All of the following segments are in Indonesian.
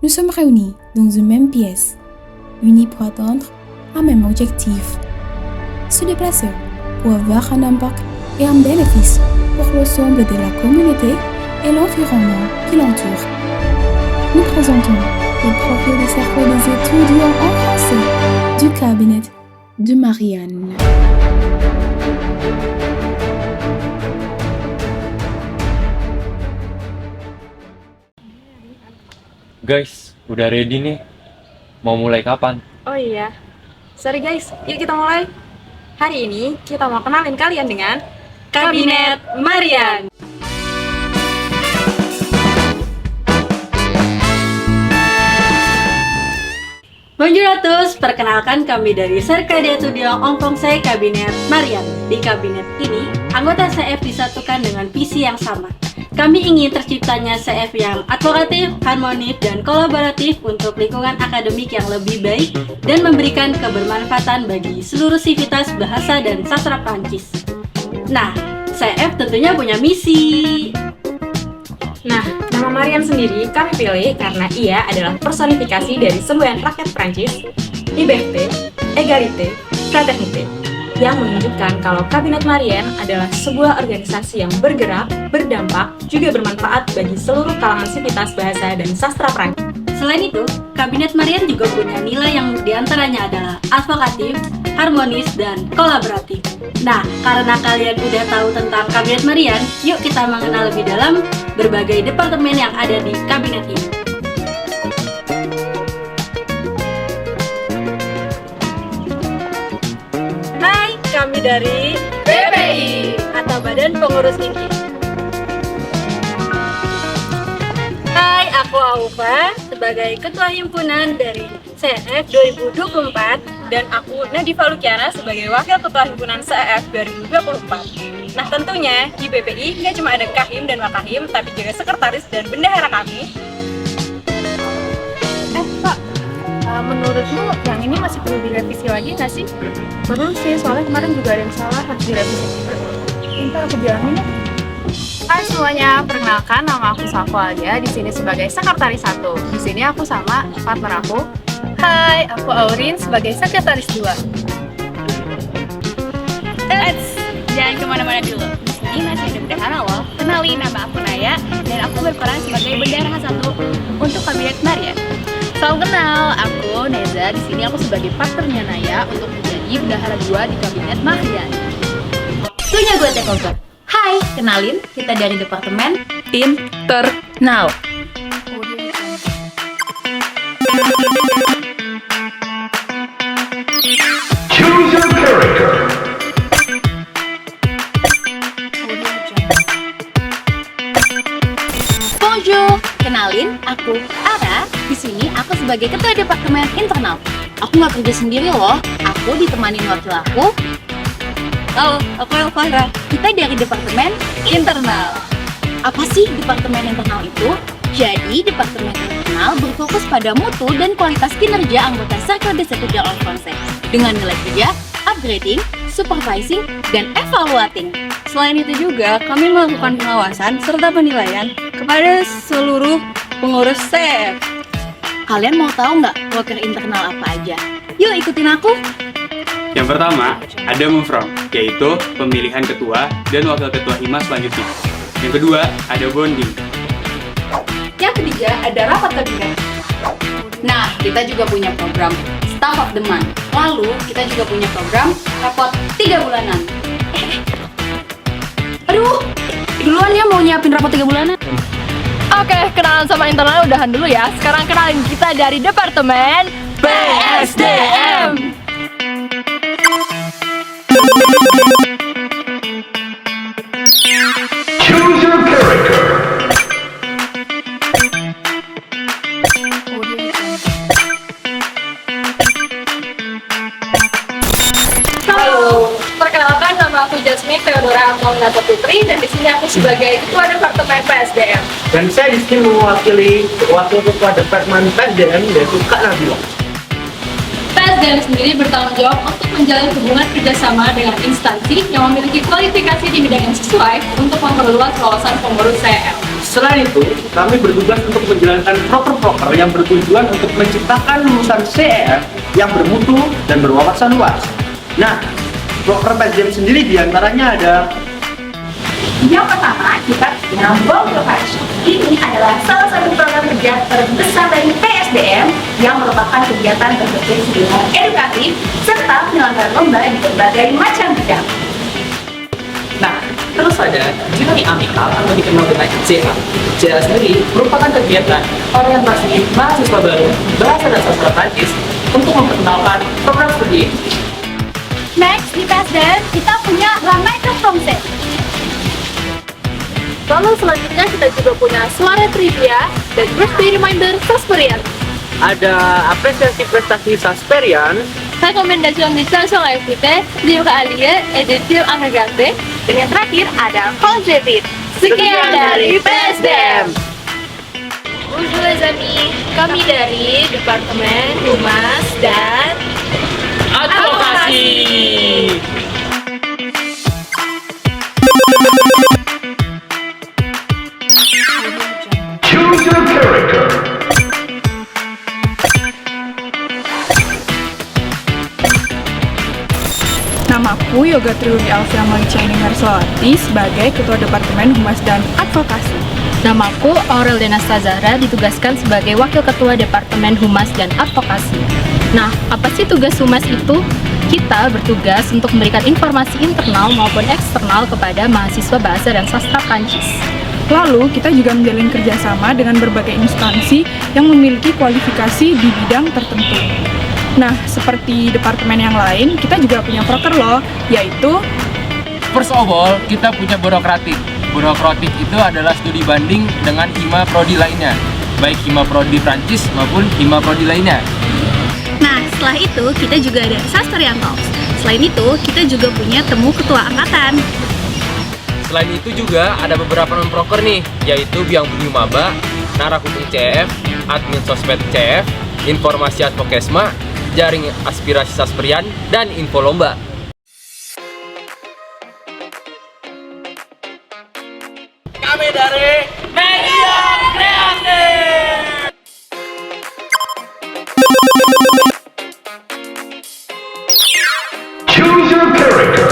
Nous sommes réunis dans une même pièce, unis pour atteindre un même objectif. Se déplacer pour avoir un impact et un bénéfice pour l'ensemble de la communauté et l'environnement qui l'entoure. Nous présentons le profil du cercle des étudiants en français du cabinet de Marianne. Guys, udah ready nih. Mau mulai kapan? Oh iya, sorry guys, yuk kita mulai. Hari ini kita mau kenalin kalian dengan Kabinet Marian. Bonjour à tous, perkenalkan kami dari Cercle d'Etudiants en Conseil Kabinet Marian. Di kabinet ini, anggota CF disatukan dengan visi yang sama. Kami ingin terciptanya CF yang advokatif, harmonis, dan kolaboratif untuk lingkungan akademik yang lebih baik dan memberikan kebermanfaatan bagi seluruh sivitas bahasa dan sastra Prancis. Nah, CF tentunya punya misi. Nah, nama Marian sendiri kami pilih karena ia adalah personifikasi dari semboyan rakyat Prancis, liberté, égalité, fraternité, yang menunjukkan kalau Kabinet Marian adalah sebuah organisasi yang bergerak, berdampak, juga bermanfaat bagi seluruh kalangan sivitas bahasa dan sastra Prancis. Selain itu, Kabinet Marian juga punya nilai yang diantaranya adalah advokatif, harmonis, dan kolaboratif. Nah, karena kalian udah tahu tentang Kabinet Marian, yuk kita mengenal lebih dalam berbagai departemen yang ada di kabinet ini. Hai, kami dari BPI atau Badan Pengurus Inti. Hai, aku Aufa sebagai Ketua Himpunan dari CF 2024 dan aku Nadifa Lukiana sebagai Wakil Ketua Himpunan CF 2024. Nah tentunya di BPI nggak cuma ada Kahim dan Wakahim, tapi juga sekretaris dan bendahara kami. Pak, menurutmu yang ini masih perlu direvisi lagi nggak sih? Perlu sih, soalnya kemarin juga ada yang salah, harus direvisi. Ntar aku bilangin ya. Hai semuanya, perkenalkan nama aku Safwa Alia, di sini sebagai sekretaris 1. Di sini aku sama partner aku. Hai, aku Aurin sebagai sekretaris 2. Jangan kemana-mana dulu. Di sini masih ada bendahara loh. Kenalin, nama aku Naya dan aku berperan sebagai bendahara 1 untuk Kabinet Marian. Salam kenal, aku Neza. Di sini aku sebagai partnernya Naya untuk menjadi bendahara 2 di Kabinet Marian. Punya gue takeover. Hai, kenalin, kita dari Departemen Internal. Choose your character. Bonjour. Kenalin, aku Ara. Di sini aku sebagai Ketua Departemen Internal. Aku nggak kerja sendiri loh. Aku ditemani wakil aku. Halo, aku Elvira. Kita dari Departemen Internal. Apa sih Departemen Internal itu? Jadi, Departemen Internal berfokus pada mutu dan kualitas kinerja anggota Cercle des Étudiants en Français dengan nilai kerja, upgrading, supervising, dan evaluating. Selain itu juga, kami melakukan pengawasan serta penilaian kepada seluruh pengurus CF. Kalian mau tahu nggak worker internal apa aja? Yuk ikutin aku! Yang pertama, ada Mufram, yaitu pemilihan ketua dan wakil ketua Hima selanjutnya. Yang kedua, ada bonding. Yang ketiga ada rapat kabinet. Nah, kita juga punya program Staff of the Month. Lalu, kita juga punya program rapot 3 bulanan. Aduh, duluan ya mau nyiapin rapot 3 bulanan. Oke, kenalan sama internal udahan dulu ya. Sekarang kenalin kita dari Departemen PSDM. Choose your character. Halo, perkenalkan nama aku Jasmine Theodora Amaunata Putri dan di sini aku sebagai Ketua Departemen PSDM. Dan saya di sini mewakili Wakil Ketua Departemen PSDM yaitu Kak Nabila. PSDM sendiri bertanggung jawab untuk menjalin hubungan kerjasama dengan instansi yang memiliki kualifikasi di bidang yang sesuai untuk memperluas wawasan pengurus CF. Selain itu, kami bertugas untuk menjalankan proker-proker yang bertujuan untuk menciptakan lulusan CEF yang bermutu dan berwawasan luas. Nah, proker PSDM sendiri diantaranya ada Yang pertama, kita punya World Profile. Ini adalah salah satu program kerja terbesar dari PSDM yang merupakan kegiatan berbasis dengan edukatif serta penyelenggaraan lomba di berbagai macam bidang. Nah, terus saja, Juni Amikal atau dikenal dengan JA. JA sendiri merupakan kegiatan orientasi mahasiswa baru bahasa dan sastra Prancis untuk memperkenalkan program studi. Next, di PSDM kita punya La Maître Français. Lalu selanjutnya kita juga punya Suara Trivia dan Birthday Reminder Sasperian. ada apresiasi prestasi Sasperian, Recommandation des chansons à écouter, livres à lire et des films à regarder. Dan yang terakhir ada Conjevit. Sekian dari PSDM. Bonjour les amis, kami dari Departemen Humas dan Advokasi. Choose your character. Namaku Yoga Triuri Alfia Moichaini Mersolati sebagai Ketua Departemen Humas dan Advokasi. Namaku Aurel Denasta Zahra, ditugaskan sebagai Wakil Ketua Departemen Humas dan Advokasi. Nah, apa sih tugas Humas itu? Kita bertugas untuk memberikan informasi internal maupun eksternal kepada mahasiswa bahasa dan sastra Prancis. Lalu, kita juga menjalin kerjasama dengan berbagai instansi yang memiliki kualifikasi di bidang tertentu. Nah, seperti departemen yang lain, kita juga punya proker loh, yaitu First of all, kita punya burokratik. Burokratik itu adalah studi banding dengan hima prodi lainnya, baik hima prodi Prancis maupun hima prodi lainnya. Nah, setelah itu kita juga ada Sasperian Talks. Selain itu, kita juga punya temu ketua angkatan. Selain itu juga ada beberapa non-proker nih, yaitu Biang Budi Maba, Narah Hukum CF, Admin Sosmed CF, Informasi Advokesma, Jaring Aspirasi Sasperian, dan Info Lomba. kami dari Media Kreatif. Choose your character.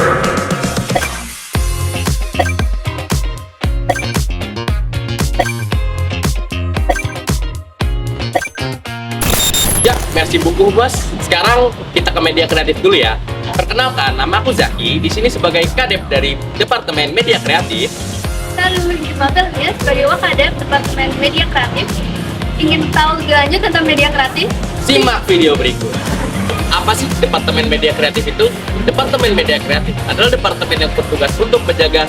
Ya, merci beaucoup bos. Sekarang kita ke media kreatif dulu ya. Perkenalkan, nama aku Zaki. Di sini sebagai kadep dari Departemen Media Kreatif. Lalu gimana ya sebagai Wakadep Departemen Media Kreatif? Ingin tahu lebih lanjut tentang media kreatif? Simak video berikut. Apa sih Departemen Media Kreatif itu? Departemen Media Kreatif adalah departemen yang bertugas untuk menjaga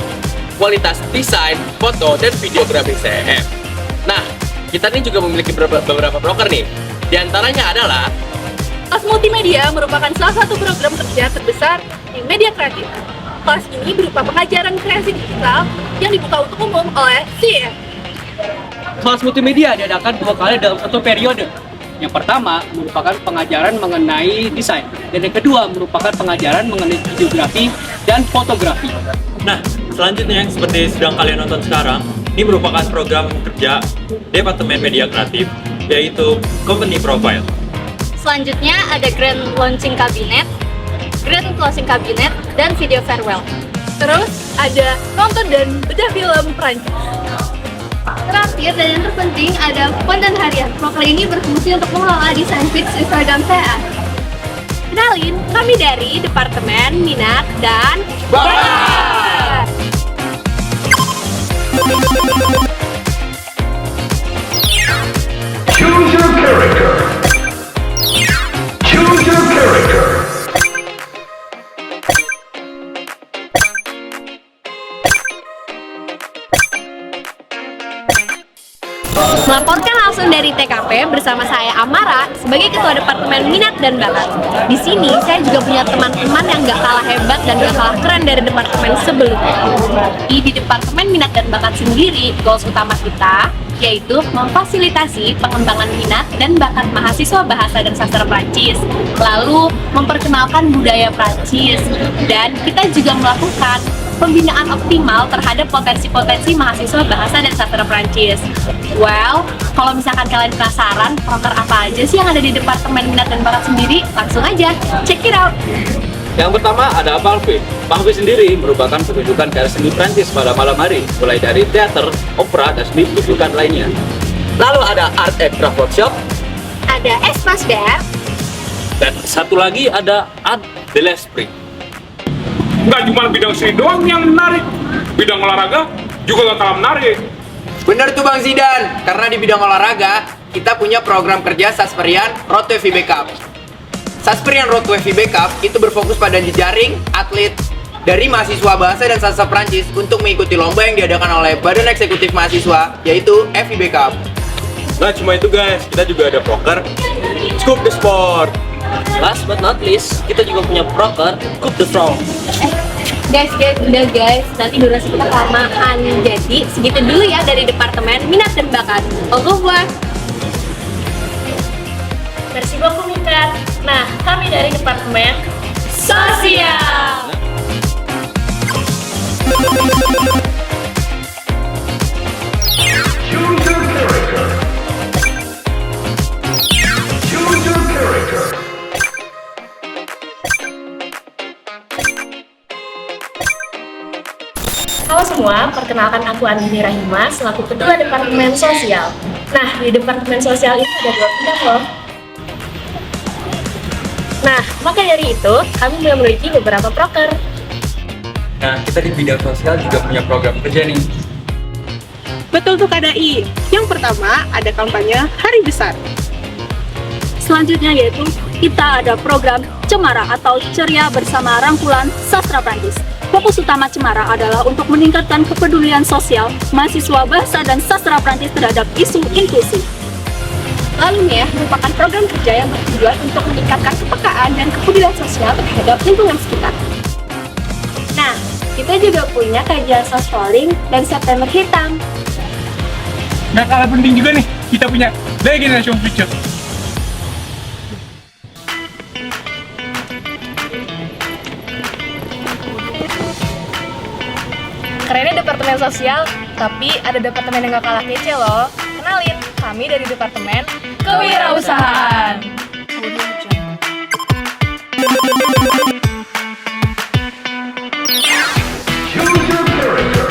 kualitas desain, foto, dan videografi CEF. Nah, kita ini juga memiliki beberapa broker nih. Di antaranya adalah Kelas Multimedia merupakan salah satu program kerja terbesar di media kreatif. Kelas ini berupa pengajaran kreasi digital yang dibuka untuk umum oleh CEF. Kelas multimedia diadakan 2 kali dalam satu periode. Yang pertama merupakan pengajaran mengenai desain, dan yang kedua merupakan pengajaran mengenai videografi dan fotografi. Nah, selanjutnya seperti sedang kalian nonton sekarang, ini merupakan program kerja Departemen Media Kreatif, yaitu Company Profile. Selanjutnya ada Grand Launching Kabinet, Grand Closing Kabinet, dan Video Farewell. Terus ada nonton dan bedah film Prancis. Terakhir dan yang terpenting ada konten harian. Proker ini berfungsi untuk mengelola desain feeds Instagram saya. Kenalin, kami dari Departemen Minat dan Bakat. Choose your character. Choose your character. Melaporkan langsung dari TKP bersama saya Amara sebagai Ketua Departemen Minat dan Bakat. Di sini saya juga punya teman-teman yang gak kalah hebat dan gak kalah keren dari departemen sebelumnya. Di Departemen Minat dan Bakat sendiri, goals utama kita yaitu memfasilitasi pengembangan minat dan bakat mahasiswa bahasa dan sastra Prancis, lalu memperkenalkan budaya Prancis, dan kita juga melakukan pembinaan optimal terhadap potensi-potensi mahasiswa bahasa dan sastra Prancis. Well, kalau misalkan kalian penasaran proker apa aja sih yang ada di Departemen Minat dan Bakat sendiri, langsung aja check it out. Yang pertama ada Palvi. Palvi sendiri merupakan pertunjukan karya seni Prancis pada malam hari, mulai dari teater, opera, dan seni pertunjukan lainnya. Lalu ada Art and Craft Workshop. Ada Espas Dev. Dan satu lagi ada Art de l'Esprit. Nggak cuma bidang seni doang yang menarik, bidang olahraga juga gak kalah menarik. Bener tuh Bang Zidan, karena di bidang olahraga kita punya program kerja Sasperian Road to FIB Cup. Sasperian Road to FIB Cup itu berfokus pada jejaring atlet dari mahasiswa bahasa dan sastra Prancis untuk mengikuti lomba yang diadakan oleh Badan Eksekutif Mahasiswa, yaitu FIB Cup. Nah cuma itu guys, kita juga ada proker Scoop the Sport. Last but not least, kita juga punya proker Scoop the Frog. Guys, udah guys, nanti durasi kita kelamaan. Jadi segitu dulu ya dari Departemen Minat dan Bakat. Au revoir. Merci beaucoup Mika. Nah, kami dari Departemen Sosial. Choose your character. Choose your character. Halo semua, perkenalkan aku Andini Rahima selaku Ketua Departemen Sosial. Nah, di Departemen Sosial itu ada 2 bidang loh. Nah, maka dari itu, kami memiliki beberapa proker. Nah, kita di bidang sosial juga punya program kerja nih. Betul tuh Kak Dai. Yang pertama ada kampanye Hari Besar. Selanjutnya yaitu kita ada program Cemara atau Ceria Bersama Rangkulan Sastra Prancis. Fokus utama Cemara adalah untuk meningkatkan kepedulian sosial mahasiswa bahasa dan sastra Prancis terhadap isu inklusi. Lalu nih ya, merupakan program kerja yang bertujuan untuk meningkatkan kepekaan dan kepedulian sosial terhadap lingkungan sekitar. Nah, kita juga punya kajian sosfoling dan September Hitam. Nggak kalah penting juga nih, kita punya Generation Future. Kerennya Departemen Sosial, tapi ada departemen yang gak kalah kece loh. Kenalin, kami dari Departemen Kewirausahaan. Choose your character.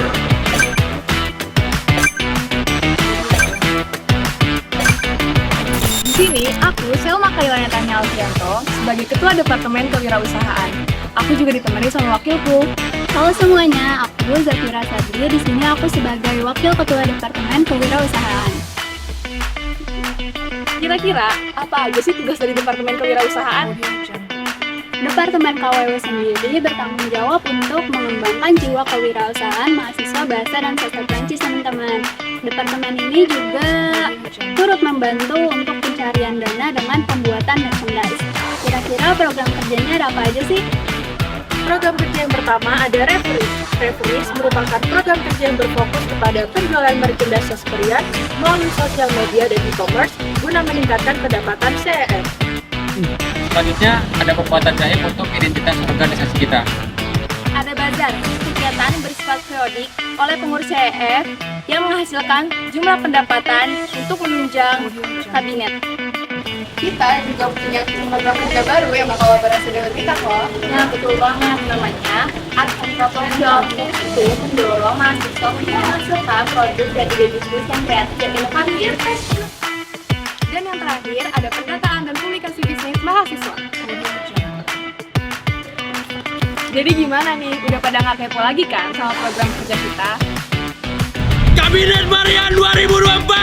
Di sini, aku Selma Kailanya Tanya Alfianto sebagai Ketua Departemen Kewirausahaan. Aku juga ditemani sama wakilku. Halo semuanya, aku Zafira Sadri. Di sini aku sebagai Wakil Ketua Departemen Kewirausahaan. Kira-kira apa aja sih tugas dari Departemen Kewirausahaan? Departemen KWW sendiri bertanggung jawab untuk mengembangkan jiwa kewirausahaan mahasiswa bahasa dan sastra Prancis, teman-teman. Departemen ini juga turut membantu untuk pencarian dana dengan pembuatan merchandise. Kira-kira program kerjanya ada apa aja sih? Program kerja yang pertama ada Referis. Referis merupakan program kerja yang berfokus kepada penjualan merchandise Sasperian melalui sosial media dan e-commerce guna meningkatkan pendapatan CEF. Selanjutnya ada pembuatan gaib untuk identitas organisasi kita. Ada bazar, kegiatan bersifat periodik oleh pengurus CEF yang menghasilkan jumlah pendapatan untuk menunjang kabinet. Kita juga punya program kerja baru yang berkolaborasi dengan kita kok. Nah, betul banget, namanya Art and Craft Workshop. Itu mendorong mahasiswa untuk menghasilkan produk dan ide bisnis yang kreatif dan inovatif. Dan yang terakhir ada pendataan dan publikasi bisnis mahasiswa. Jadi gimana nih? Udah pada nggak kepo lagi kan sama program kerja kita? Kabinet Marian 2024!